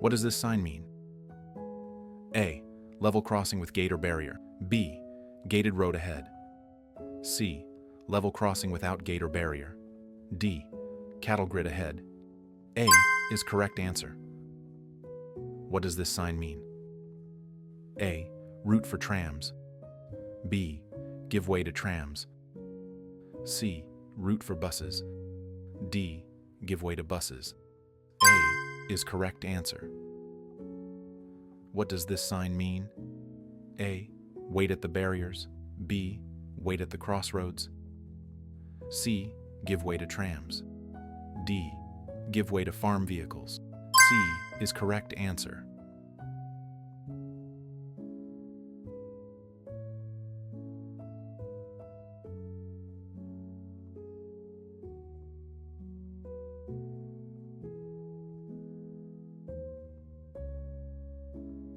What does this sign mean? A. Level crossing with gate or barrier. B. Gated road ahead. C. Level crossing without gate or barrier. D. Cattle grid ahead. A is correct answer. What does this sign mean? A. Route for trams. B. Give way to trams. C. Route for buses. D. Give way to buses. A is correct answer. What does this sign mean? A. Wait at the barriers. B. Wait at the crossroads. C. Give way to trams. D. Give way to farm vehicles. C is correct answer.